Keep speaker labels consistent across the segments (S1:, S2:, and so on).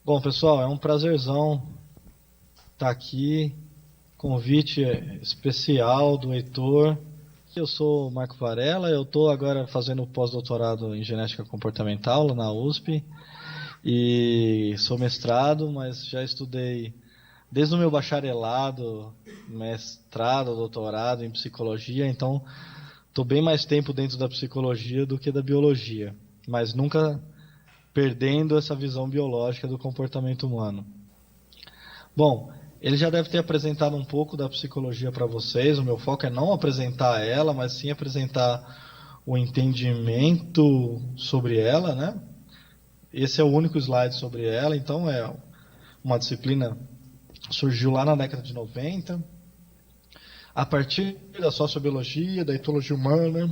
S1: Bom, pessoal, é um prazerzão estar aqui. Convite especial do Heitor. Eu sou o Marco Varela, eu estou agora fazendo pós-doutorado em genética comportamental lá na USP e sou mestrado, mas já estudei desde o meu bacharelado, mestrado, doutorado em psicologia, então estou bem mais tempo dentro da psicologia do que da biologia, mas nunca perdendo essa visão biológica do comportamento humano. Bom, ele já deve ter apresentado um pouco da psicologia para vocês. O meu foco é não apresentar ela, mas sim apresentar o entendimento sobre ela, né? Esse é o único slide sobre ela, então é uma disciplina que surgiu lá na década de 90, a partir da sociobiologia, da etologia humana,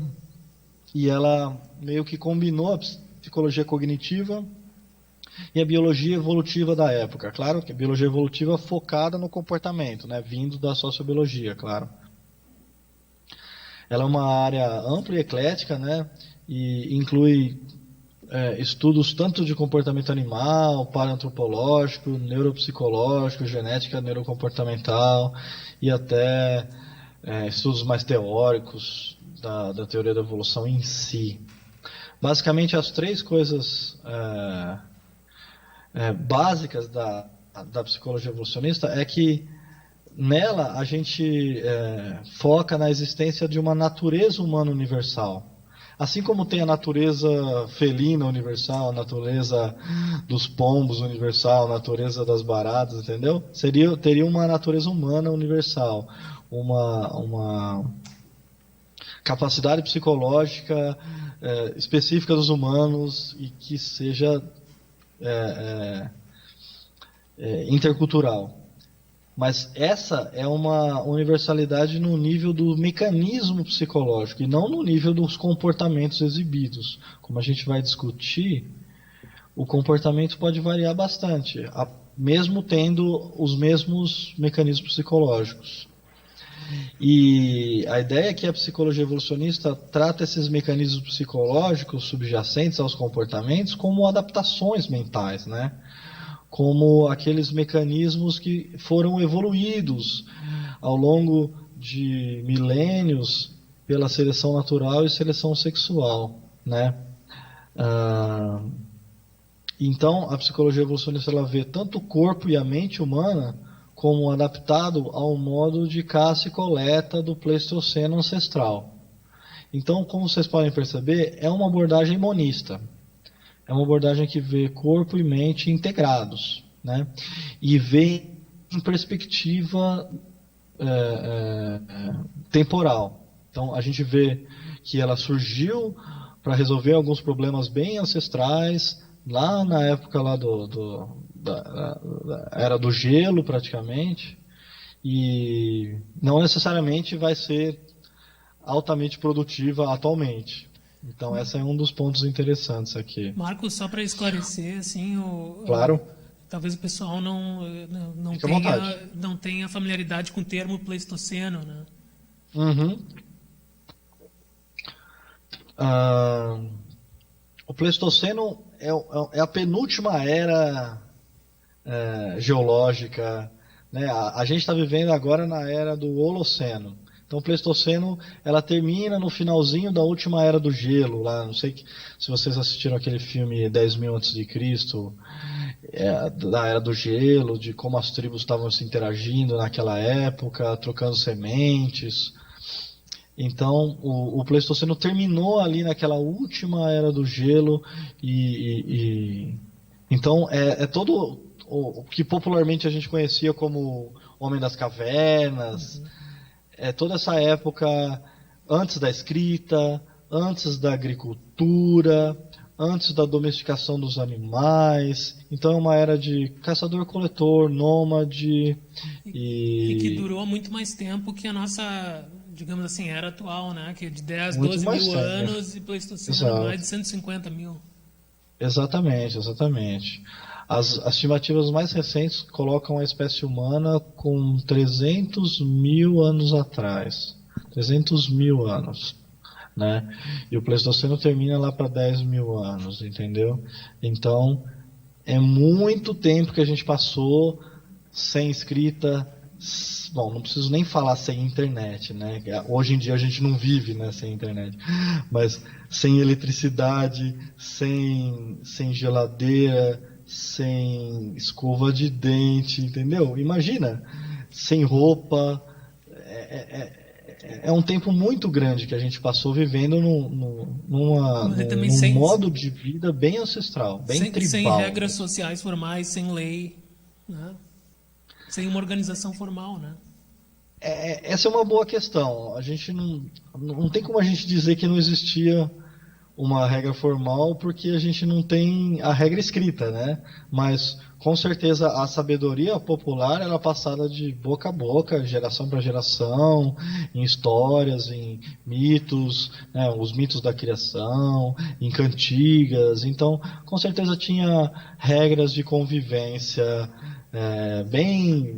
S1: e ela meio que combinou a psicologia cognitiva e a biologia evolutiva da época. Claro que a biologia evolutiva focada no comportamento, né, vindo da sociobiologia, claro. Ela é uma área ampla e eclética, né, e inclui estudos tanto de comportamento animal, paleoantropológico, neuropsicológico, genética neurocomportamental e até estudos mais teóricos da teoria da evolução em si. Basicamente, as três coisas básicas da psicologia evolucionista é que nela a gente foca na existência de uma natureza humana universal. Assim como tem a natureza felina universal, a natureza dos pombos universal, a natureza das baratas, entendeu? Teria uma natureza humana universal, uma capacidade psicológica específica dos humanos e que seja intercultural. Mas essa é uma universalidade no nível do mecanismo psicológico e não no nível dos comportamentos exibidos. Como a gente vai discutir, o comportamento pode variar bastante, mesmo tendo os mesmos mecanismos psicológicos. E a ideia é que a psicologia evolucionista trata esses mecanismos psicológicos subjacentes aos comportamentos como adaptações mentais, né? Como aqueles mecanismos que foram evoluídos ao longo de milênios pela seleção natural e seleção sexual, né? Então, a psicologia evolucionista ela vê tanto o corpo e a mente humana como adaptado ao modo de caça e coleta do Pleistoceno ancestral. Então, como vocês podem perceber, é uma abordagem monista. É uma abordagem que vê corpo e mente integrados, né? E vê em perspectiva temporal. Então, a gente vê que ela surgiu para resolver alguns problemas bem ancestrais, lá na época lá da era do gelo, praticamente, e não necessariamente vai ser altamente produtiva atualmente. Então, esse é um dos pontos interessantes aqui.
S2: Marcos, só para esclarecer, assim,
S1: Claro,
S2: talvez o pessoal
S1: fique à vontade.
S2: não tenha familiaridade com o termo Pleistoceno, né?
S1: Uhum. Ah, o Pleistoceno é a penúltima era geológica, né? A gente está vivendo agora na era do Holoceno. Então, o Pleistoceno ela termina no finalzinho da última era do gelo. Lá, não sei se vocês assistiram aquele filme 10.000 antes de Cristo, da era do gelo, de como as tribos estavam se interagindo naquela época, trocando sementes. Então, o Pleistoceno terminou ali naquela última era do gelo então é todo o que popularmente a gente conhecia como Homem das Cavernas, é toda essa época antes da escrita, antes da agricultura, antes da domesticação dos animais. Então é uma era de caçador-coletor, nômade
S2: E que
S1: e
S2: durou muito mais tempo que a nossa, digamos assim, era atual, né? Que é de 10,
S1: muito
S2: 12
S1: mais
S2: mil
S1: tempo.
S2: anos e Pleistoceno mais
S1: Exato.
S2: de 150 mil.
S1: Exatamente, exatamente. As estimativas mais recentes colocam a espécie humana com 300 mil anos atrás. 300 mil anos, né? E o Pleistoceno termina lá para 10 mil anos, entendeu? Então, É muito tempo que a gente passou sem escrita. Bom, não preciso nem falar sem internet, né? Hoje em dia a gente não vive, né, sem internet. Mas sem eletricidade, sem geladeira, sem escova de dente, entendeu? Imagina, sem roupa. É um tempo muito grande que a gente passou vivendo
S2: Mas é também
S1: num modo de vida bem ancestral, bem
S2: sem
S1: tribal
S2: regras
S1: mesmo.
S2: sociais formais, sem lei, né? Sem uma organização formal, né?
S1: Essa é uma boa questão. A gente não tem como a gente dizer que não existia uma regra formal porque a gente não tem a regra escrita, né? Mas com certeza a sabedoria popular ela é passada de boca a boca, geração para geração, em histórias, em mitos, né? Os mitos da criação, em cantigas. Então, com certeza tinha regras de convivência bem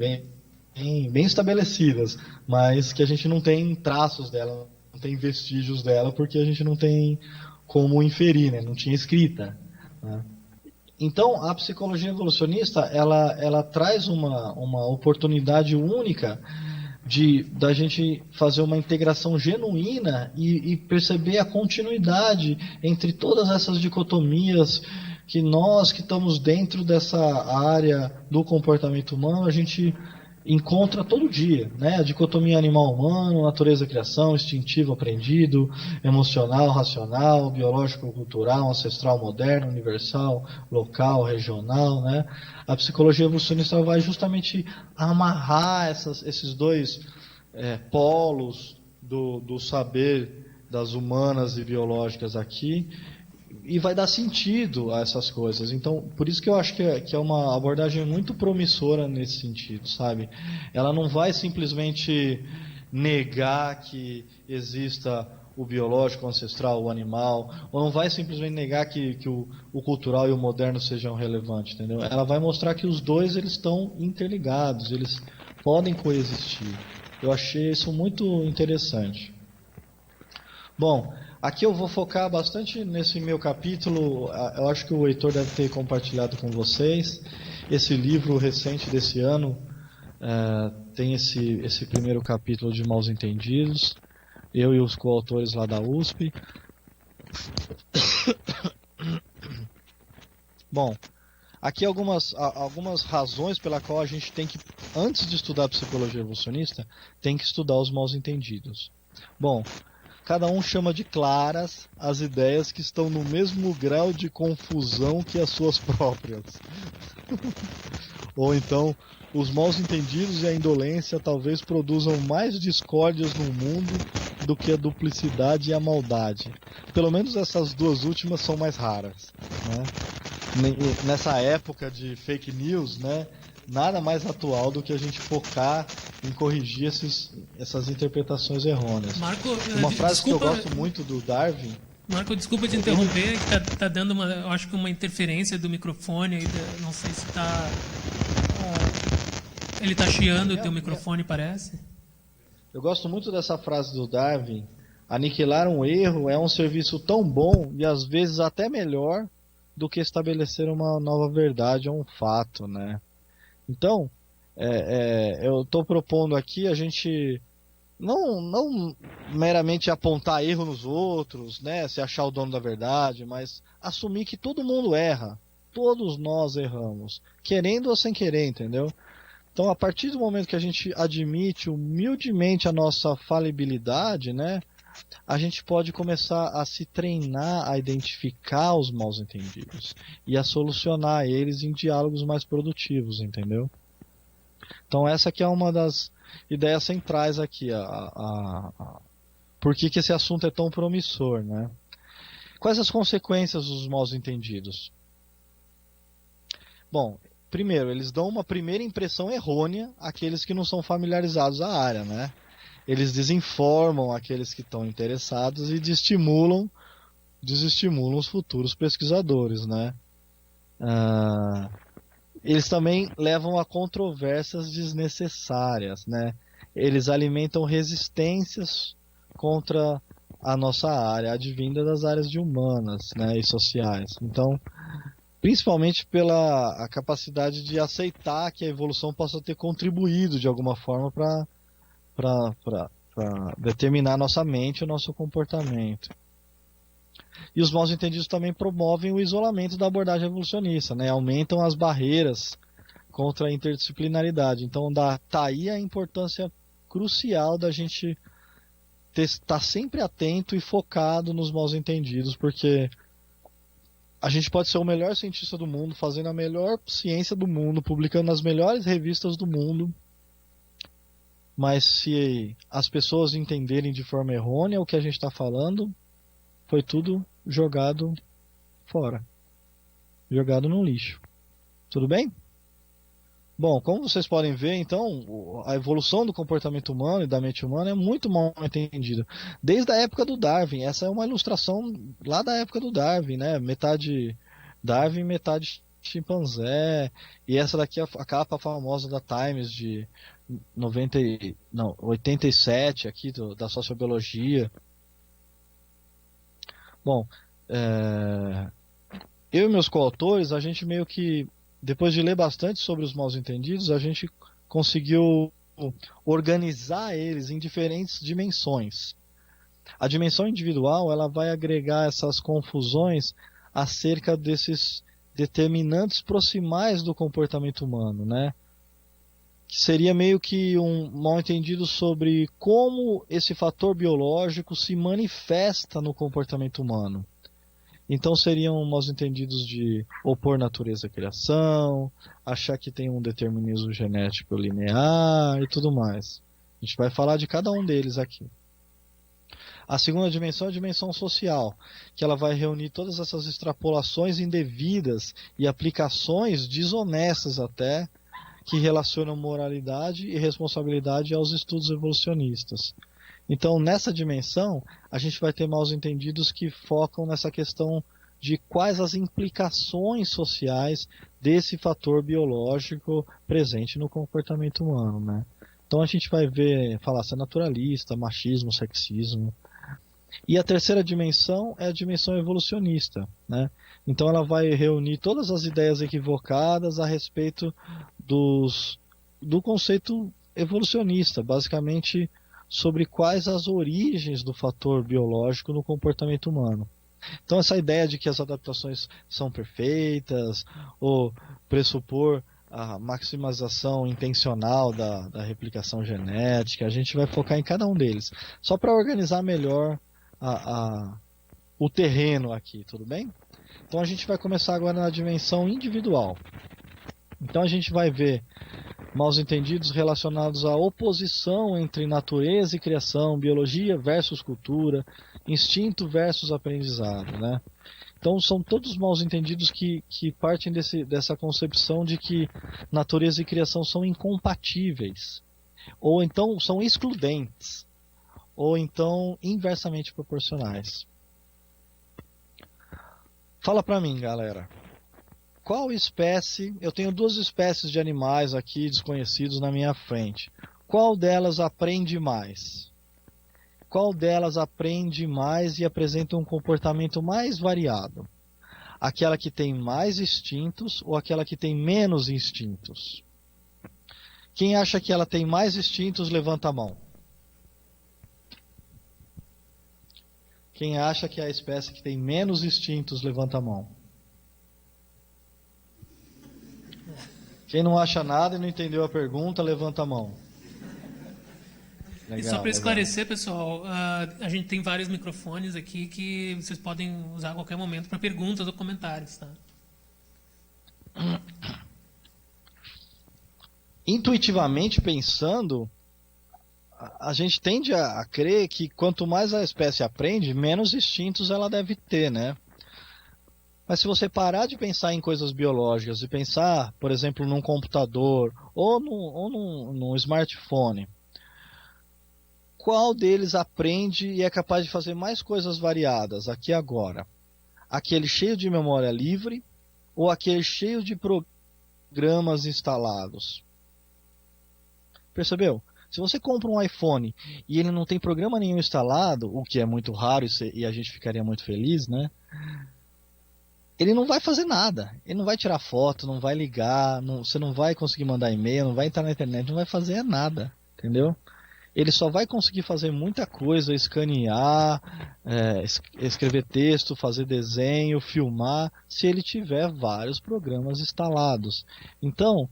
S1: estabelecidas, mas que a gente não tem traços dela, não tem vestígios dela, porque a gente não tem como inferir, né? Não tinha escrita, né? Então, a psicologia evolucionista, ela traz uma oportunidade única da gente fazer uma integração genuína e perceber a continuidade entre todas essas dicotomias que nós que estamos dentro dessa área do comportamento humano, a gente encontra todo dia, né? A dicotomia animal-humano, natureza-criação, instintivo-aprendido, emocional-racional, biológico-cultural, ancestral-moderno, universal, local, regional, né? A psicologia evolucionista vai justamente amarrar esses dois polos do saber das humanas e biológicas aqui e vai dar sentido a essas coisas. Então, por isso que eu acho que é uma abordagem muito promissora nesse sentido, sabe? Ela não vai simplesmente negar que exista o biológico, o ancestral, o animal, ou não vai simplesmente negar que o cultural e o moderno sejam relevantes, entendeu? Ela vai mostrar que os dois eles estão interligados, eles podem coexistir. Eu achei isso muito interessante. Bom, aqui eu vou focar bastante nesse meu capítulo. Eu acho que o Heitor deve ter compartilhado com vocês. Esse livro recente desse ano tem esse primeiro capítulo de Maus Entendidos. Eu e os coautores lá da USP. Bom, aqui algumas razões pela qual a gente tem que, antes de estudar psicologia evolucionista, tem que estudar os Maus Entendidos. Bom, cada um chama de claras as ideias que estão no mesmo grau de confusão que as suas próprias. Ou então, os maus entendidos e a indolência talvez produzam mais discórdias no mundo do que a duplicidade e a maldade. Pelo menos essas duas últimas são mais raras, né? Nessa época de fake news, né? Nada mais atual do que a gente focar em corrigir essas interpretações errôneas.
S2: Marco,
S1: Uma frase que eu
S2: desculpa,
S1: gosto muito do Darwin.
S2: Marco, desculpa te interromper, que tá dando eu acho que uma interferência do microfone, não sei se tá, ele tá chiando o teu microfone, parece.
S1: Eu gosto muito dessa frase do Darwin. Aniquilar um erro é um serviço tão bom e às vezes até melhor do que estabelecer uma nova verdade ou um fato, né? Então, eu estou propondo aqui a gente não meramente apontar erro nos outros, né, se achar o dono da verdade, mas assumir que todo mundo erra, todos nós erramos, querendo ou sem querer, entendeu? Então, a partir do momento que a gente admite humildemente a nossa falibilidade, né, a gente pode começar a se treinar a identificar os mal entendidos e a solucionar eles em diálogos mais produtivos, entendeu? Então essa aqui é uma das ideias centrais aqui, por que esse assunto é tão promissor, né? Quais as consequências dos mal entendidos? Bom, primeiro, eles dão uma primeira impressão errônea àqueles que não são familiarizados à área, né? Eles desinformam aqueles que estão interessados e desestimulam os futuros pesquisadores, né? Eles também levam a controvérsias desnecessárias, né? Eles alimentam resistências contra a nossa área, advinda das áreas de humanas, né, e sociais. Então, principalmente pela a capacidade de aceitar que a evolução possa ter contribuído de alguma forma para determinar nossa mente e o nosso comportamento. E os mal entendidos também promovem o isolamento da abordagem evolucionista, né? Aumentam as barreiras contra a interdisciplinaridade. Então, tá aí a importância crucial da gente estar sempre atento e focado nos mal entendidos, porque a gente pode ser o melhor cientista do mundo, fazendo a melhor ciência do mundo, publicando nas melhores revistas do mundo, mas se as pessoas entenderem de forma errônea o que a gente está falando, foi tudo jogado fora, jogado no lixo. Tudo bem? Bom, como vocês podem ver, então, a evolução do comportamento humano e da mente humana é muito mal entendida. Desde a época do Darwin, essa é uma ilustração lá da época do Darwin, né? Metade Darwin, metade chimpanzé. E essa daqui é a capa famosa da Times de 87 aqui, da sociobiologia. Bom, eu e meus coautores, a gente meio que, depois de ler bastante sobre os mal-entendidos, a gente conseguiu organizar eles em diferentes dimensões. A dimensão individual, ela vai agregar essas confusões acerca desses determinantes proximais do comportamento humano, né? Que seria meio que um mal-entendido sobre como esse fator biológico se manifesta no comportamento humano. Então seriam mal entendidos de opor natureza à criação, achar que tem um determinismo genético linear e tudo mais. A gente vai falar de cada um deles aqui. A segunda dimensão é a dimensão social, que ela vai reunir todas essas extrapolações indevidas e aplicações desonestas até, que relacionam moralidade e responsabilidade aos estudos evolucionistas. Então, nessa dimensão, a gente vai ter mal entendidos que focam nessa questão de quais as implicações sociais desse fator biológico presente no comportamento humano, né? Então a gente vai ver falácia naturalista, machismo, sexismo. E a terceira dimensão é a dimensão evolucionista, né? Então ela vai reunir todas as ideias equivocadas a respeito do conceito evolucionista, basicamente sobre quais as origens do fator biológico no comportamento humano. Então essa ideia de que as adaptações são perfeitas, ou pressupor a maximização intencional da replicação genética, a gente vai focar em cada um deles, só para organizar melhor o terreno aqui, tudo bem? Então a gente vai começar agora na dimensão individual. Então a gente vai ver mal entendidos relacionados à oposição entre natureza e criação, biologia versus cultura, instinto versus aprendizado, né? Então são todos mal entendidos que partem dessa concepção de que natureza e criação são incompatíveis, ou então são excludentes, ou então inversamente proporcionais. Fala pra mim, galera. Qual espécie... Eu tenho duas espécies de animais aqui desconhecidos na minha frente. Qual delas aprende mais? Qual delas aprende mais e apresenta um comportamento mais variado? Aquela que tem mais instintos ou aquela que tem menos instintos? Quem acha que ela tem mais instintos, levanta a mão. Quem acha que é a espécie que tem menos instintos, levanta a mão. Quem não acha nada e não entendeu a pergunta, levanta a mão.
S2: Legal, e só para esclarecer, pessoal, a gente tem vários microfones aqui que vocês podem usar a qualquer momento para perguntas ou comentários, tá?
S1: Intuitivamente pensando, a gente tende a crer que quanto mais a espécie aprende, menos instintos ela deve ter, né? Mas se você parar de pensar em coisas biológicas e pensar, por exemplo, num computador ou num smartphone, qual deles aprende e é capaz de fazer mais coisas variadas aqui e agora? Aquele cheio de memória livre ou aquele cheio de programas instalados? Percebeu? Se você compra um iPhone e ele não tem programa nenhum instalado, o que é muito raro e a gente ficaria muito feliz, né? ele não vai fazer nada. Ele não vai tirar foto, não vai ligar, você não vai conseguir mandar e-mail, não vai entrar na internet, não vai fazer nada, entendeu? Ele só vai conseguir fazer muita coisa, escanear, escrever texto, fazer desenho, filmar, se ele tiver vários programas instalados. Então,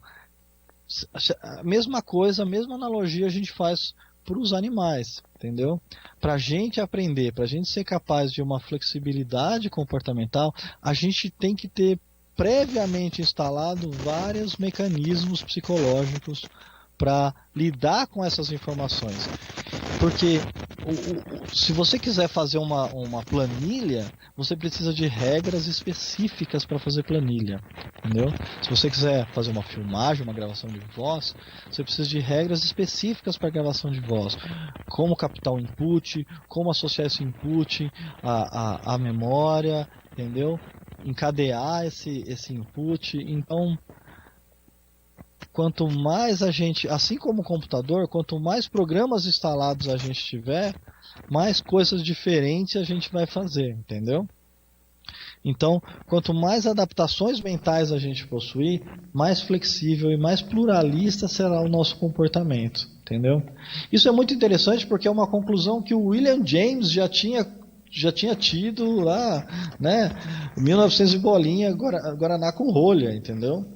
S1: a mesma coisa, a mesma analogia a gente faz para os animais, entendeu? Para a gente aprender, para a gente ser capaz de uma flexibilidade comportamental, a gente tem que ter previamente instalado vários mecanismos psicológicos para lidar com essas informações. Porque se você quiser fazer uma planilha, você precisa de regras específicas para fazer planilha, entendeu? Se você quiser fazer uma filmagem, uma gravação de voz, você precisa de regras específicas para gravação de voz. Como captar o input, como associar esse input à memória, entendeu? Encadear esse input. Então, quanto mais a gente, assim como o computador, quanto mais programas instalados a gente tiver, mais coisas diferentes a gente vai fazer, entendeu? Então, quanto mais adaptações mentais a gente possuir, mais flexível e mais pluralista será o nosso comportamento, entendeu? Isso é muito interessante porque é uma conclusão que o William James já tinha tido lá, né, em 1900 e bolinha, Guaraná com rolha, entendeu?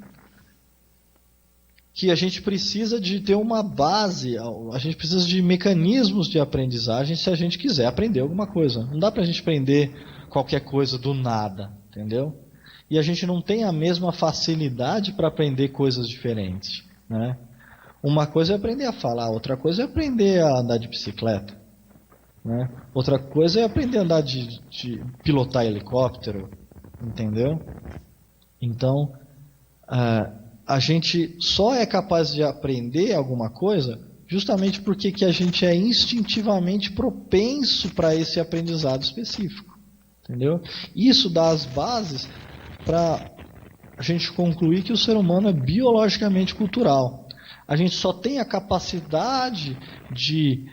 S1: Que a gente precisa de ter uma base, a gente precisa de mecanismos de aprendizagem se a gente quiser aprender alguma coisa. Não dá para a gente aprender qualquer coisa do nada, entendeu? E a gente não tem a mesma facilidade para aprender coisas diferentes, né? Uma coisa é aprender a falar, outra coisa é aprender a andar de bicicleta, né? Outra coisa é aprender a andar de pilotar helicóptero, entendeu? Então, a gente só é capaz de aprender alguma coisa justamente porque que a gente é instintivamente propenso para esse aprendizado específico, entendeu? Isso dá as bases para a gente concluir que o ser humano é biologicamente cultural. A gente só tem a capacidade de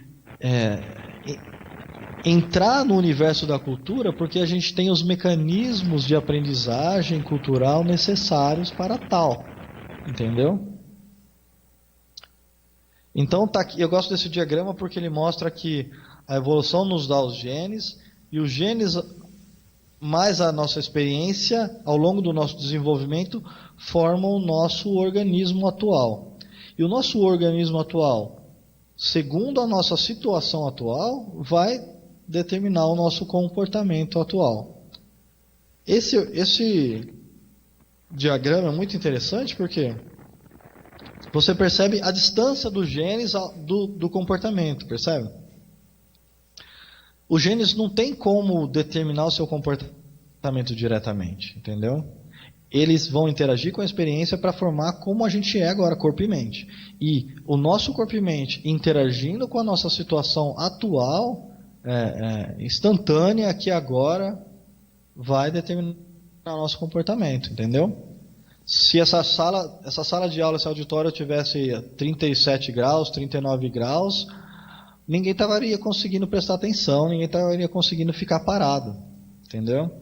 S1: entrar no universo da cultura porque a gente tem os mecanismos de aprendizagem cultural necessários para tal. Entendeu? Então tá aqui, eu gosto desse diagrama porque ele mostra que a evolução nos dá os genes e os genes mais a nossa experiência ao longo do nosso desenvolvimento formam o nosso organismo atual. E o nosso organismo atual, segundo a nossa situação atual, vai determinar o nosso comportamento atual. Esse diagrama é muito interessante porque você percebe a distância dos genes do comportamento, percebe? Os genes não tem como determinar o seu comportamento diretamente, entendeu? Eles vão interagir com a experiência para formar como a gente é agora, corpo e mente. E o nosso corpo e mente interagindo com a nossa situação atual, instantânea, aqui agora, vai determinar o nosso comportamento, entendeu? Se essa sala de aula, esse auditório tivesse 37 graus, 39 graus, ninguém estaria conseguindo prestar atenção, ninguém estaria conseguindo ficar parado, entendeu?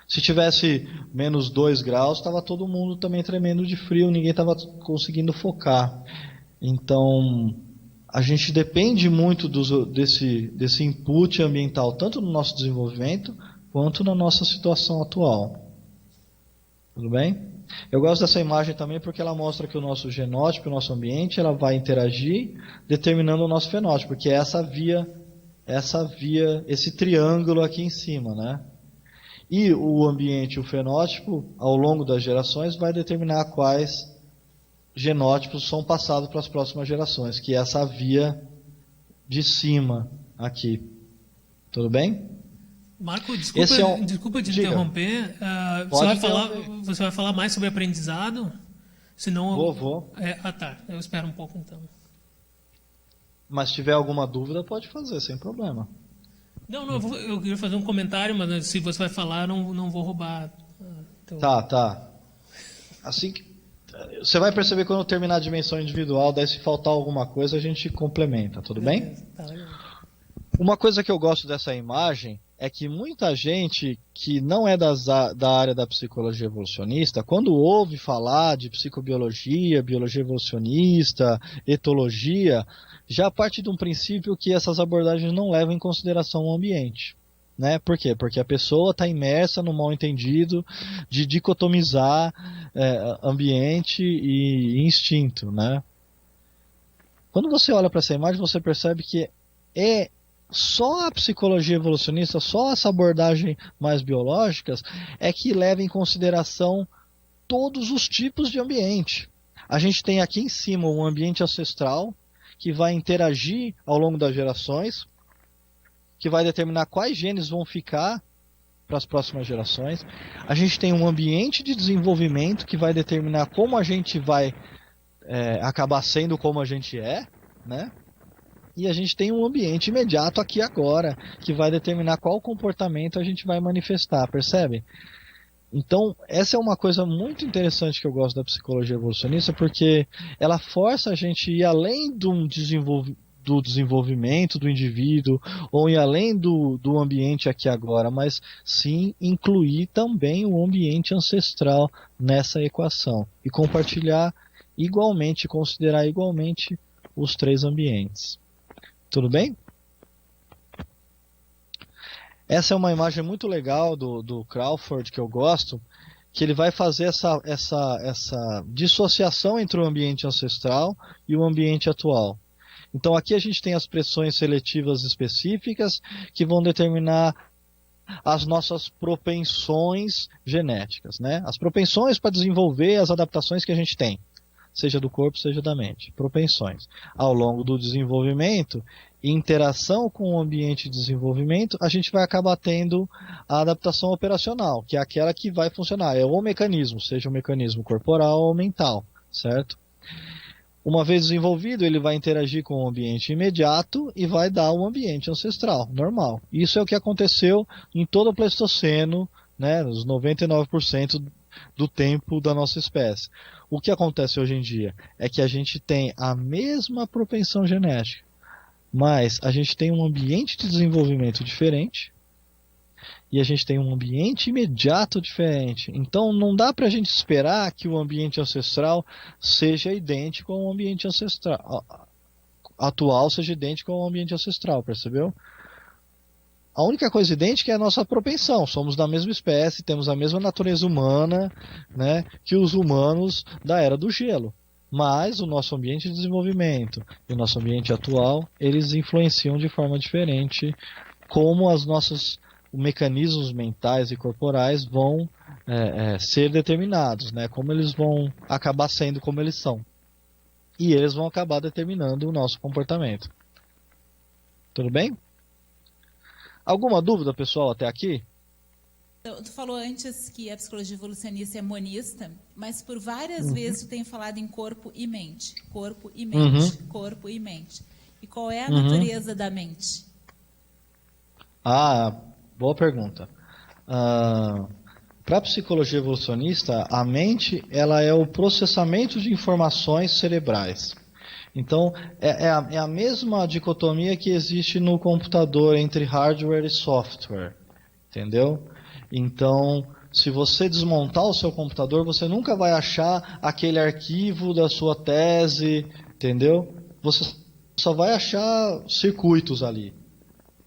S1: Se tivesse menos 2 graus, estava todo mundo também tremendo de frio, ninguém estava conseguindo focar. Então, a gente depende muito desse input ambiental, tanto no nosso desenvolvimento, quanto na nossa situação atual. Tudo bem? Eu gosto dessa imagem também porque ela mostra que o nosso genótipo, o nosso ambiente, ela vai interagir determinando o nosso fenótipo, que é esse triângulo aqui em cima, né? E o ambiente e o fenótipo, ao longo das gerações, vai determinar quais genótipos são passados para as próximas gerações, que é essa via de cima aqui. Tudo bem?
S2: Marco, desculpa te interromper. Você vai falar mais sobre aprendizado? Senão
S1: Vou.
S2: Tá. Eu espero um pouco então.
S1: Mas se tiver alguma dúvida, pode fazer, sem problema.
S2: Não, eu queria fazer um comentário, mas se você vai falar, não vou roubar.
S1: Tá. Assim que você vai perceber quando eu terminar a dimensão individual, daí se faltar alguma coisa, a gente complementa, tudo bem?
S2: Tá legal.
S1: Uma coisa que eu gosto dessa imagem é que muita gente que não é da área da psicologia evolucionista, quando ouve falar de psicobiologia, biologia evolucionista, etologia, já parte de um princípio que essas abordagens não levam em consideração o ambiente. Né? Por quê? Porque a pessoa está imersa no mal entendido de dicotomizar ambiente e instinto. Né? Quando você olha para essa imagem, você percebe que é só a psicologia evolucionista, só essa abordagem mais biológicas é que leva em consideração todos os tipos de ambiente. A gente tem aqui em cima um ambiente ancestral que vai interagir ao longo das gerações, que vai determinar quais genes vão ficar para as próximas gerações. A gente tem um ambiente de desenvolvimento que vai determinar como a gente vai acabar sendo como a gente é, né? E a gente tem um ambiente imediato aqui agora, que vai determinar qual comportamento a gente vai manifestar, percebe? Então, essa é uma coisa muito interessante que eu gosto da psicologia evolucionista, porque ela força a gente a ir além do desenvolvimento do indivíduo, ou ir além do ambiente aqui agora, mas sim incluir também o ambiente ancestral nessa equação. E compartilhar igualmente, considerar igualmente os três ambientes. Tudo bem? Essa é uma imagem muito legal do Crawford, que eu gosto, que ele vai fazer essa dissociação entre o ambiente ancestral e o ambiente atual. Então aqui a gente tem as pressões seletivas específicas que vão determinar as nossas propensões genéticas, né? As propensões para desenvolver as adaptações que a gente tem, seja do corpo, seja da mente. Propensões. Ao longo do desenvolvimento, interação com o ambiente de desenvolvimento, a gente vai acabar tendo a adaptação operacional, que é aquela que vai funcionar. É o mecanismo, seja o mecanismo corporal ou mental, certo? Uma vez desenvolvido, ele vai interagir com o ambiente imediato e vai dar um ambiente ancestral, normal. Isso é o que aconteceu em todo o Pleistoceno, né, os 99% do tempo da nossa espécie. O que acontece hoje em dia é que a gente tem a mesma propensão genética, mas a gente tem um ambiente de desenvolvimento diferente e a gente tem um ambiente imediato diferente. Então não dá para a gente esperar que o ambiente ancestral seja idêntico ao ambiente ancestral atual, seja idêntico ao ambiente ancestral, percebeu? A única coisa idêntica é a nossa propensão. Somos da mesma espécie, temos a mesma natureza humana, né, que os humanos da Era do Gelo. Mas o nosso ambiente de desenvolvimento e o nosso ambiente atual, eles influenciam de forma diferente como os mecanismos mentais e corporais vão ser determinados, né, como eles vão acabar sendo como eles são. E eles vão acabar determinando o nosso comportamento. Tudo bem? Alguma dúvida, pessoal, até aqui?
S3: Tu falou antes que a psicologia evolucionista é monista, mas por várias vezes tu tem falado em corpo e mente. Corpo e mente, corpo e mente. E qual é a natureza da mente?
S1: Ah, boa pergunta. Para a psicologia evolucionista, a mente ela é o processamento de informações cerebrais. Então, é a mesma dicotomia que existe no computador entre hardware e software, entendeu? Então, se você desmontar o seu computador, você nunca vai achar aquele arquivo da sua tese, entendeu? Você só vai achar circuitos ali.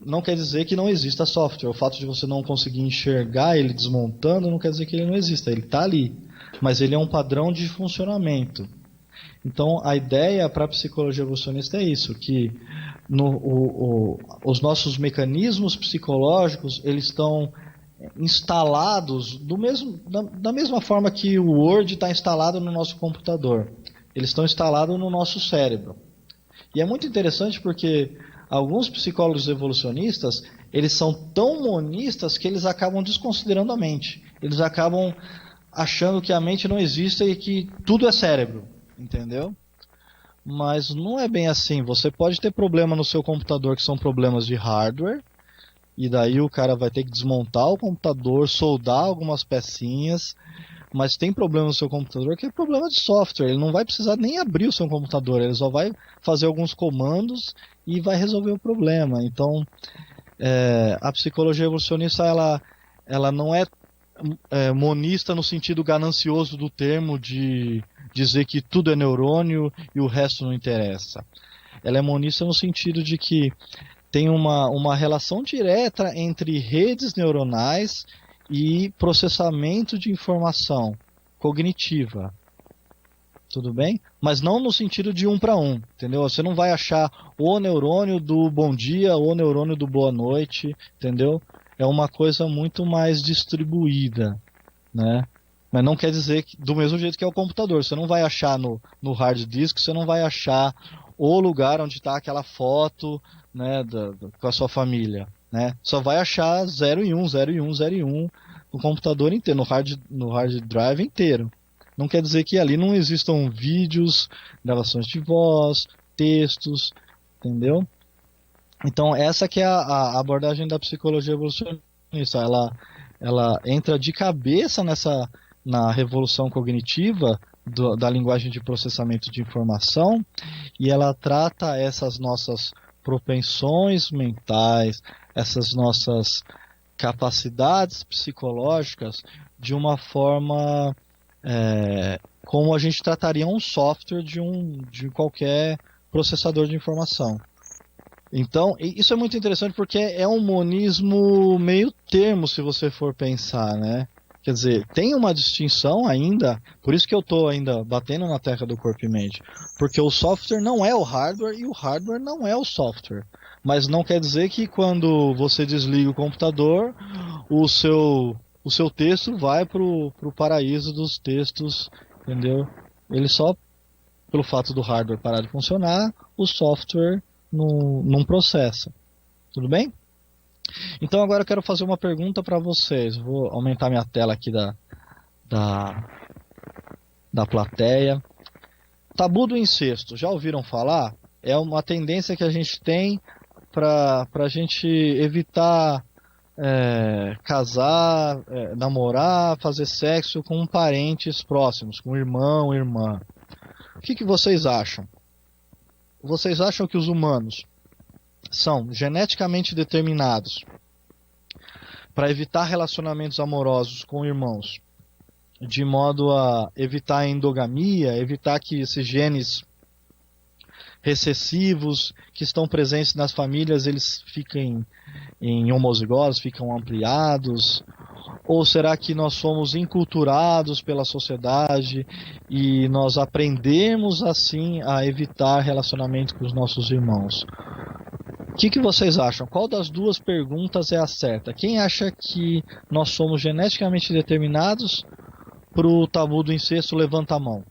S1: Não quer dizer que não exista software. O fato de você não conseguir enxergar ele desmontando não quer dizer que ele não exista. Ele está ali, mas ele é um padrão de funcionamento. Então, a ideia para a psicologia evolucionista é isso, que os nossos mecanismos psicológicos, eles estão instalados da mesma forma que o Word está instalado no nosso computador. Eles estão instalados no nosso cérebro. E é muito interessante porque alguns psicólogos evolucionistas, eles são tão monistas que eles acabam desconsiderando a mente. Eles acabam achando que a mente não existe e que tudo é cérebro. Entendeu? Mas não é bem assim. Você pode ter problema no seu computador que são problemas de hardware, e daí o cara vai ter que desmontar o computador, soldar algumas pecinhas, mas tem problema no seu computador que é problema de software. Ele não vai precisar nem abrir o seu computador, ele só vai fazer alguns comandos e vai resolver o problema. Então, a psicologia evolucionista ela não é, monista no sentido ganancioso do termo, de dizer que tudo é neurônio e o resto não interessa. Ela é monista no sentido de que tem uma relação direta entre redes neuronais e processamento de informação cognitiva. Tudo bem? Mas não no sentido de 1 para 1, entendeu? Você não vai achar o neurônio do bom dia, o neurônio do boa noite, entendeu? É uma coisa muito mais distribuída, né? Mas não quer dizer que, do mesmo jeito que é o computador, você não vai achar no hard disk, você não vai achar o lugar onde está aquela foto, né, com a sua família, né? Só vai achar 0 e 1, 0 e 1, 0 e 1 no computador inteiro, no hard drive inteiro. Não quer dizer que ali não existam vídeos, gravações de voz, textos, entendeu? Então essa que é a abordagem da psicologia evolucionista. Ela entra de cabeça na revolução cognitiva da linguagem de processamento de informação, e ela trata essas nossas propensões mentais, essas nossas capacidades psicológicas de uma forma como a gente trataria um software de qualquer processador de informação. Então, isso é muito interessante porque é um monismo meio termo, se você for pensar, né? Quer dizer, tem uma distinção ainda, por isso que eu estou ainda batendo na tecla do corpo e mente, porque o software não é o hardware e o hardware não é o software. Mas não quer dizer que quando você desliga o computador, o seu texto vai para o paraíso dos textos, entendeu? Ele só, pelo fato do hardware parar de funcionar, o software não processa. Tudo bem? Então agora eu quero fazer uma pergunta para vocês. Vou aumentar minha tela aqui da plateia. Tabu do incesto, já ouviram falar? É uma tendência que a gente tem para a gente evitar casar, namorar, fazer sexo com parentes próximos, com irmão, irmã. O que vocês acham? Vocês acham que os humanos são geneticamente determinados para evitar relacionamentos amorosos com irmãos, de modo a evitar a endogamia, evitar que esses genes recessivos que estão presentes nas famílias eles fiquem em homozigose, ficam ampliados? Ou será que nós somos inculturados pela sociedade e nós aprendemos assim a evitar relacionamento com os nossos irmãos? O que vocês acham? Qual das duas perguntas é a certa? Quem acha que nós somos geneticamente determinados para o tabu do incesto, levanta a mão.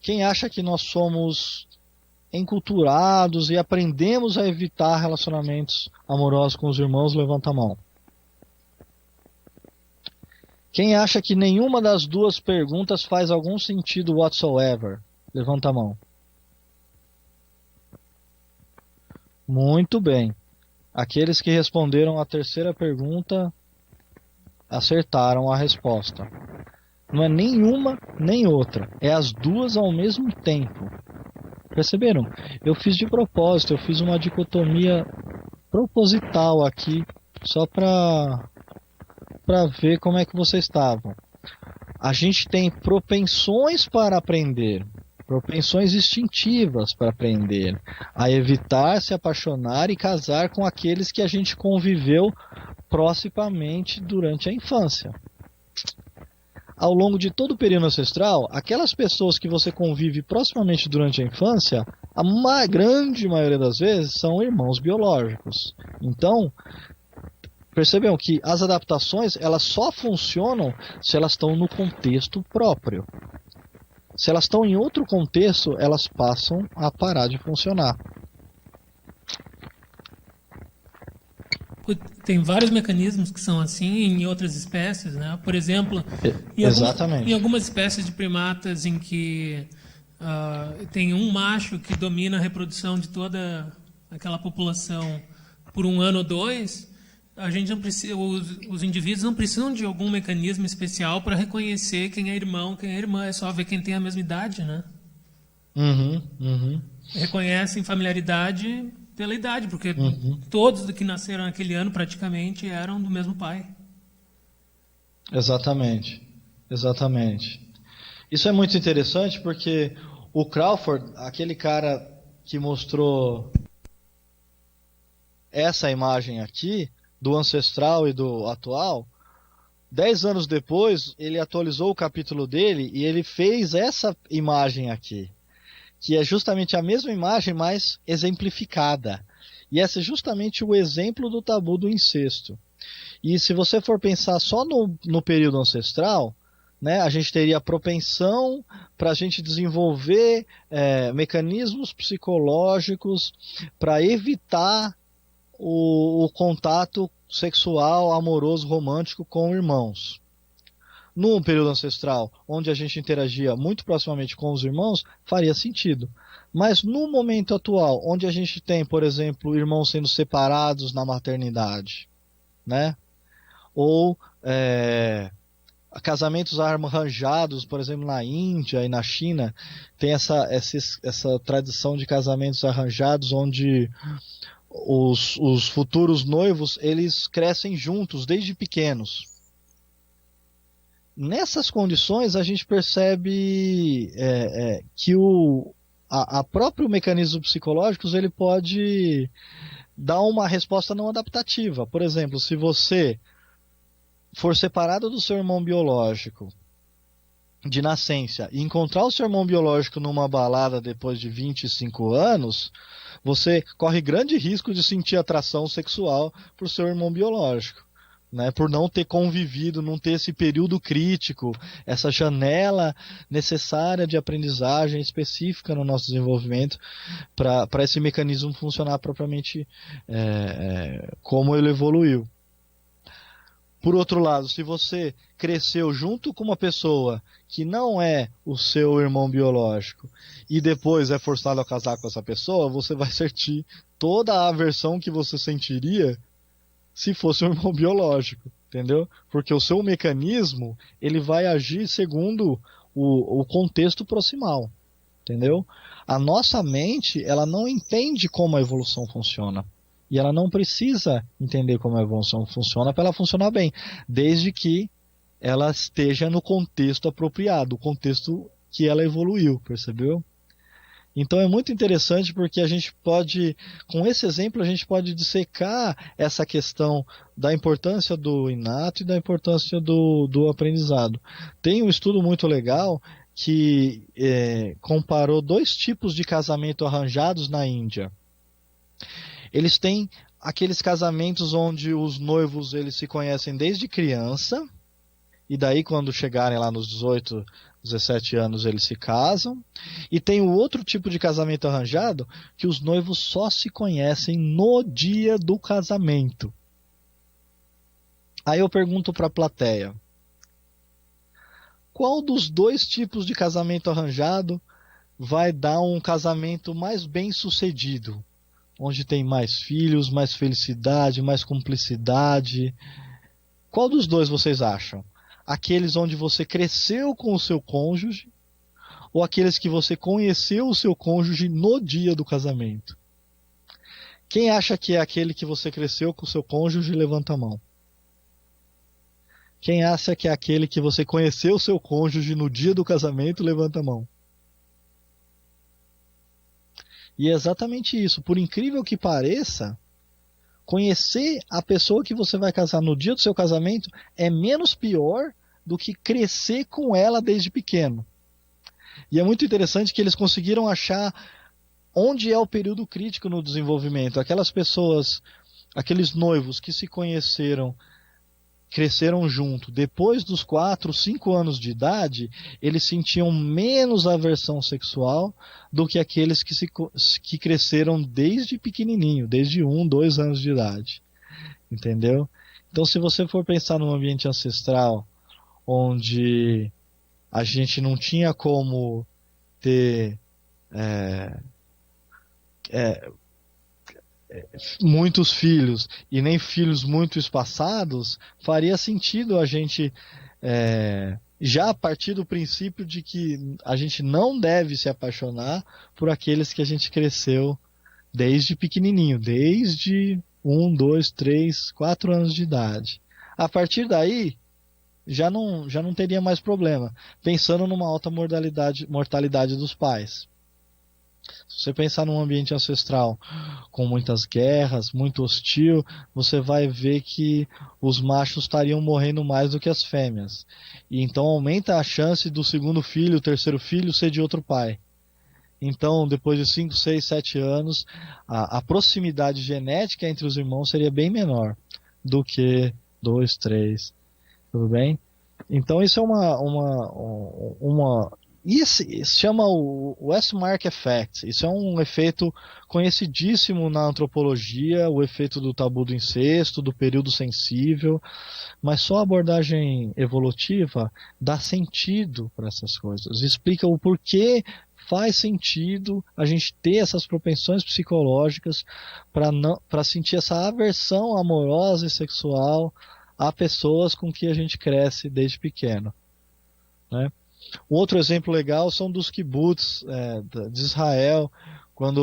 S1: Quem acha que nós somos enculturados e aprendemos a evitar relacionamentos amorosos com os irmãos, levanta a mão. Quem acha que nenhuma das duas perguntas faz algum sentido whatsoever, levanta a mão. Muito bem. Aqueles que responderam a terceira pergunta acertaram a resposta. Não é nenhuma nem outra, é as duas ao mesmo tempo. Perceberam? Eu fiz de propósito, eu fiz uma dicotomia proposital aqui, só para ver como é que vocês estavam. A gente tem propensões para aprender, propensões instintivas para aprender, a evitar se apaixonar e casar com aqueles que a gente conviveu proximamente durante a infância. Ao longo de todo o período ancestral, aquelas pessoas que você convive proximamente durante a infância, a grande maioria das vezes são irmãos biológicos. Então, percebam que as adaptações elas só funcionam se elas estão no contexto próprio. Se elas estão em outro contexto, elas passam a parar de funcionar.
S2: Tem vários mecanismos que são assim em outras espécies, né? Por exemplo, em algumas espécies de primatas em que tem um macho que domina a reprodução de toda aquela população por um ano ou dois, a gente não precisa, os indivíduos não precisam de algum mecanismo especial para reconhecer quem é irmão, quem é irmã. É só ver quem tem a mesma idade, né? reconhecem familiaridade pela idade, porque todos que nasceram naquele ano praticamente eram do mesmo pai.
S1: Exatamente. Isso é muito interessante porque o Crawford, aquele cara que mostrou essa imagem aqui, do ancestral e do atual, 10 anos depois, ele atualizou o capítulo dele e ele fez essa imagem aqui, que é justamente a mesma imagem, mas exemplificada. E esse é justamente o exemplo do tabu do incesto. E se você for pensar só no período ancestral, né, a gente teria propensão para a gente desenvolver mecanismos psicológicos para evitar o contato sexual, amoroso, romântico com irmãos. No período ancestral, onde a gente interagia muito proximamente com os irmãos, faria sentido. Mas no momento atual, onde a gente tem, por exemplo, irmãos sendo separados na maternidade, né? Ou casamentos arranjados, por exemplo, na Índia e na China, tem essa tradição de casamentos arranjados onde os futuros noivos, eles crescem juntos desde pequenos. Nessas condições, a gente percebe que a próprio mecanismo psicológico ele pode dar uma resposta não adaptativa. Por exemplo, se você for separado do seu irmão biológico de nascença e encontrar o seu irmão biológico numa balada depois de 25 anos, você corre grande risco de sentir atração sexual por seu irmão biológico, né? Por não ter convivido, não ter esse período crítico, essa janela necessária de aprendizagem específica no nosso desenvolvimento para esse mecanismo funcionar propriamente como ele evoluiu. Por outro lado, se você cresceu junto com uma pessoa que não é o seu irmão biológico e depois é forçado a casar com essa pessoa, você vai sentir toda a aversão que você sentiria se fosse um irmão biológico, entendeu? Porque o seu mecanismo, ele vai agir segundo o contexto proximal, entendeu? A nossa mente, ela não entende como a evolução funciona. E ela não precisa entender como a evolução funciona para ela funcionar bem, desde que ela esteja no contexto apropriado, o contexto que ela evoluiu, percebeu? Então é muito interessante porque a gente pode, com esse exemplo, a gente pode dissecar essa questão da importância do inato e da importância do aprendizado. Tem um estudo muito legal que comparou 2 tipos de casamento arranjados na Índia. Eles têm aqueles casamentos onde os noivos eles se conhecem desde criança, e daí quando chegarem lá nos 18, 17 anos eles se casam. E tem o outro tipo de casamento arranjado, que os noivos só se conhecem no dia do casamento. Aí eu pergunto para a plateia, qual dos 2 tipos de casamento arranjado vai dar um casamento mais bem sucedido? Onde tem mais filhos, mais felicidade, mais cumplicidade. Qual dos 2 vocês acham? Aqueles onde você cresceu com o seu cônjuge ou aqueles que você conheceu o seu cônjuge no dia do casamento? Quem acha que é aquele que você cresceu com o seu cônjuge, levanta a mão. Quem acha que é aquele que você conheceu o seu cônjuge no dia do casamento, levanta a mão. E é exatamente isso. Por incrível que pareça, conhecer a pessoa que você vai casar no dia do seu casamento é menos pior do que crescer com ela desde pequeno. E é muito interessante que eles conseguiram achar onde é o período crítico no desenvolvimento. Aquelas pessoas, aqueles noivos que se conheceram, cresceram junto, depois dos 4, 5 anos de idade, eles sentiam menos aversão sexual do que aqueles que cresceram desde pequenininho, desde 1, 2 anos de idade. Entendeu? Então, se você for pensar num ambiente ancestral, onde a gente não tinha como ter muitos filhos e nem filhos muito espaçados, faria sentido a gente já a partir do princípio de que a gente não deve se apaixonar por aqueles que a gente cresceu desde pequenininho, desde 1, 2, 3, 4 anos de idade. A partir daí, já não teria mais problema, pensando numa alta mortalidade dos pais. Se você pensar num ambiente ancestral com muitas guerras, muito hostil, você vai ver que os machos estariam morrendo mais do que as fêmeas. E então aumenta a chance do segundo filho, o terceiro filho, ser de outro pai. Então, depois de 5, 6, 7 anos, a proximidade genética entre os irmãos seria bem menor do que 2, 3. Tudo bem? Então, isso é isso se chama o Westmark Effect. Isso é um efeito conhecidíssimo na antropologia, o efeito do tabu do incesto, do período sensível, mas só a abordagem evolutiva dá sentido para essas coisas, explica o porquê faz sentido a gente ter essas propensões psicológicas para sentir essa aversão amorosa e sexual a pessoas com que a gente cresce desde pequeno, né? Um outro exemplo legal são dos kibbutz de Israel, quando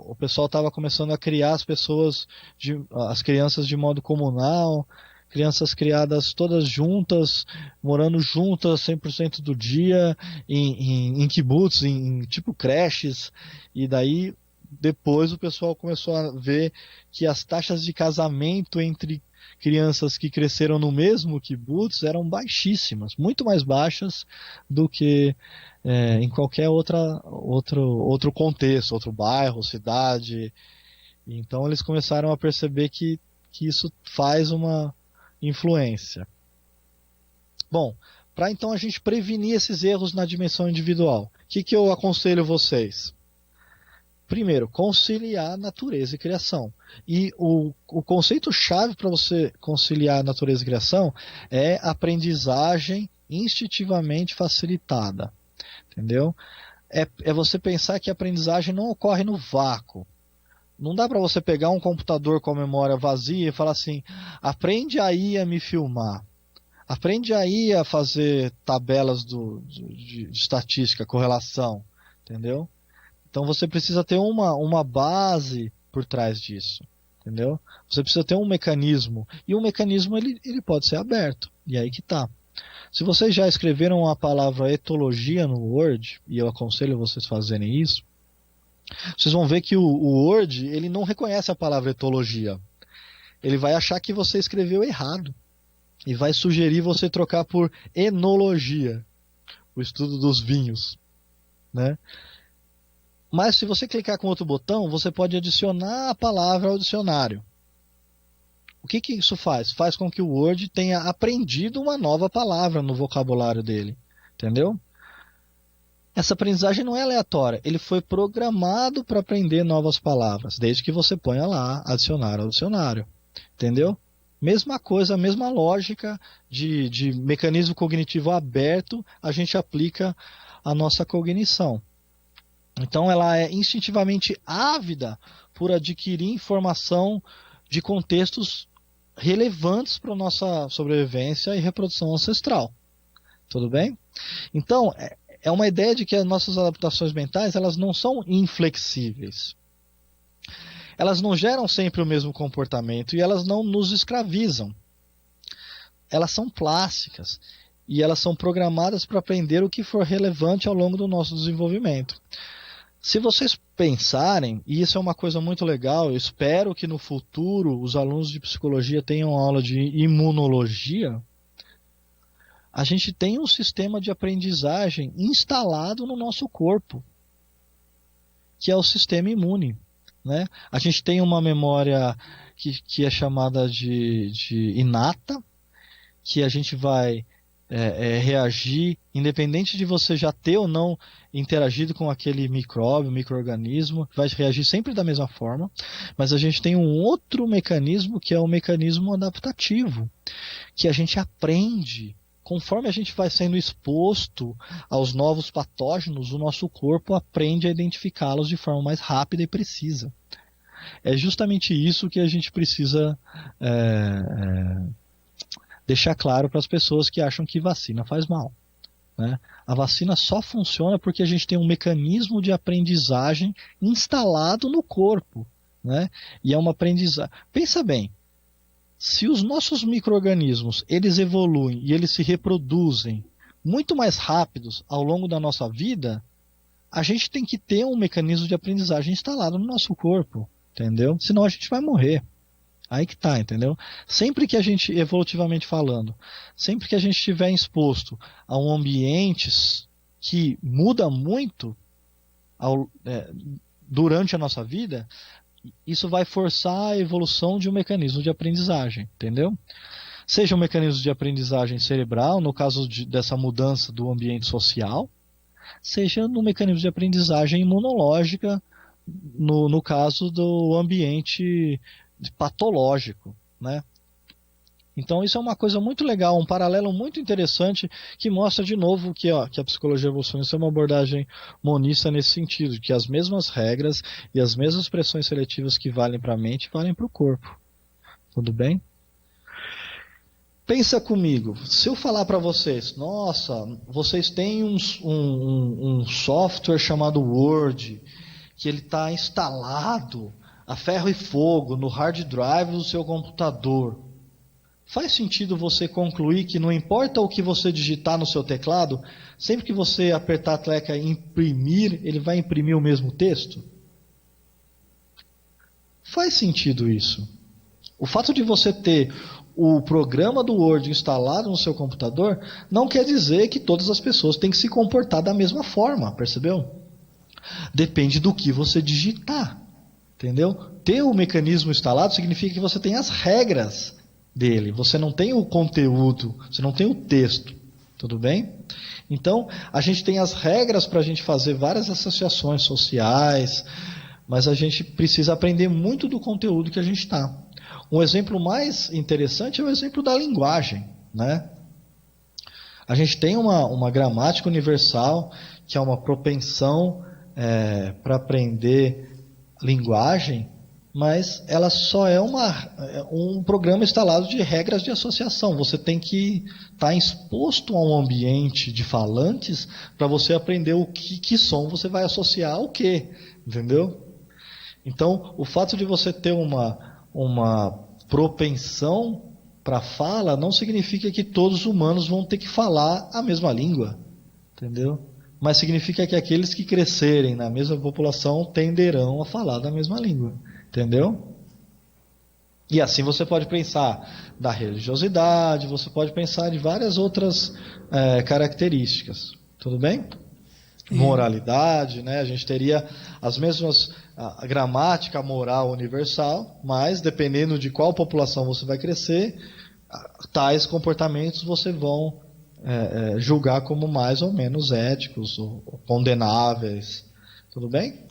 S1: o pessoal estava começando a criar as crianças de modo comunal, crianças criadas todas juntas, morando juntas 100% do dia, em kibbutz, em tipo creches, e daí depois o pessoal começou a ver que as taxas de casamento entre crianças que cresceram no mesmo kibbutz eram baixíssimas, muito mais baixas do que em qualquer outro contexto, outro bairro, cidade. Então eles começaram a perceber que isso faz uma influência. Bom, para então a gente prevenir esses erros na dimensão individual, o que eu aconselho vocês? Primeiro, conciliar natureza e criação. E o conceito-chave para você conciliar natureza e criação é aprendizagem instintivamente facilitada. Entendeu? É você pensar que a aprendizagem não ocorre no vácuo. Não dá para você pegar um computador com a memória vazia e falar assim, aprende aí a me filmar. Aprende aí a fazer tabelas de estatística, correlação. Entendeu? Então você precisa ter uma base por trás disso, entendeu? Você precisa ter um mecanismo, e o mecanismo ele pode ser aberto, e aí que tá. Se vocês já escreveram a palavra etologia no Word, e eu aconselho vocês fazerem isso, vocês vão ver que o Word ele não reconhece a palavra etologia. Ele vai achar que você escreveu errado, e vai sugerir você trocar por enologia, o estudo dos vinhos, né? Mas se você clicar com outro botão, você pode adicionar a palavra ao dicionário. O que isso faz? Faz com que o Word tenha aprendido uma nova palavra no vocabulário dele. Entendeu? Essa aprendizagem não é aleatória. Ele foi programado para aprender novas palavras, desde que você ponha lá, adicionar ao dicionário. Entendeu? Mesma coisa, mesma lógica de mecanismo cognitivo aberto, a gente aplica à nossa cognição. Então ela é instintivamente ávida por adquirir informação de contextos relevantes para a nossa sobrevivência e reprodução ancestral. Tudo bem? Então, é uma ideia de que as nossas adaptações mentais elas não são inflexíveis. Elas não geram sempre o mesmo comportamento e elas não nos escravizam. Elas são plásticas e elas são programadas para aprender o que for relevante ao longo do nosso desenvolvimento. Se vocês pensarem, e isso é uma coisa muito legal, eu espero que no futuro os alunos de psicologia tenham aula de imunologia, a gente tem um sistema de aprendizagem instalado no nosso corpo, que é o sistema imune, né? A gente tem uma memória que é chamada de inata, que a gente vai reagir, independente de você já ter ou não interagido com aquele micróbio, micro-organismo, vai reagir sempre da mesma forma, mas a gente tem um outro mecanismo que é o mecanismo adaptativo, que a gente aprende, conforme a gente vai sendo exposto aos novos patógenos, o nosso corpo aprende a identificá-los de forma mais rápida e precisa. É justamente isso que a gente precisa deixar claro para as pessoas que acham que vacina faz mal. né? A vacina só funciona porque a gente tem um mecanismo de aprendizagem instalado no corpo, né? E é uma aprendizagem. Pensa bem, se os nossos micro-organismos eles evoluem e eles se reproduzem muito mais rápidos ao longo da nossa vida, a gente tem que ter um mecanismo de aprendizagem instalado no nosso corpo, entendeu? Senão a gente vai morrer. Aí que tá, entendeu? Sempre que a gente, evolutivamente falando, sempre que a gente estiver exposto a um ambiente que muda muito durante a nossa vida, isso vai forçar a evolução de um mecanismo de aprendizagem, entendeu? Seja um mecanismo de aprendizagem cerebral, no caso dessa mudança do ambiente social, seja no mecanismo de aprendizagem imunológica, no caso do ambiente patológico, né? Então isso é uma coisa muito legal, um paralelo muito interessante que mostra de novo que a psicologia evolucionista é uma abordagem monista nesse sentido, que as mesmas regras e as mesmas pressões seletivas que valem para a mente valem para o corpo. Tudo bem? Pensa comigo, se eu falar para vocês, nossa, vocês têm um software chamado Word, que ele está instalado a ferro e fogo no hard drive do seu computador. Faz sentido você concluir que não importa o que você digitar no seu teclado, sempre que você apertar a tecla imprimir, ele vai imprimir o mesmo texto? Faz sentido isso. O fato de você ter o programa do Word instalado no seu computador não quer dizer que todas as pessoas têm que se comportar da mesma forma, percebeu? Depende do que você digitar. Entendeu? Ter o mecanismo instalado significa que você tem as regras dele. Você não tem o conteúdo, você não tem o texto. Tudo bem? Então, a gente tem as regras para a gente fazer várias associações sociais, mas a gente precisa aprender muito do conteúdo que a gente está. Um exemplo mais interessante é o exemplo da linguagem, né? A gente tem uma gramática universal, que é uma propensão para aprender linguagem, mas ela só é um programa instalado de regras de associação. Você tem que estar exposto a um ambiente de falantes para você aprender o que som você vai associar ao quê, entendeu? Então, o fato de você ter uma propensão para fala não significa que todos os humanos vão ter que falar a mesma língua, entendeu? Mas significa que aqueles que crescerem na mesma população tenderão a falar da mesma língua, entendeu? E assim você pode pensar da religiosidade, você pode pensar de várias outras características, tudo bem? Moralidade, né? A gente teria as mesmas a gramática moral universal, mas dependendo de qual população você vai crescer, tais comportamentos você vão julgar como mais ou menos éticos ou condenáveis. Tudo bem?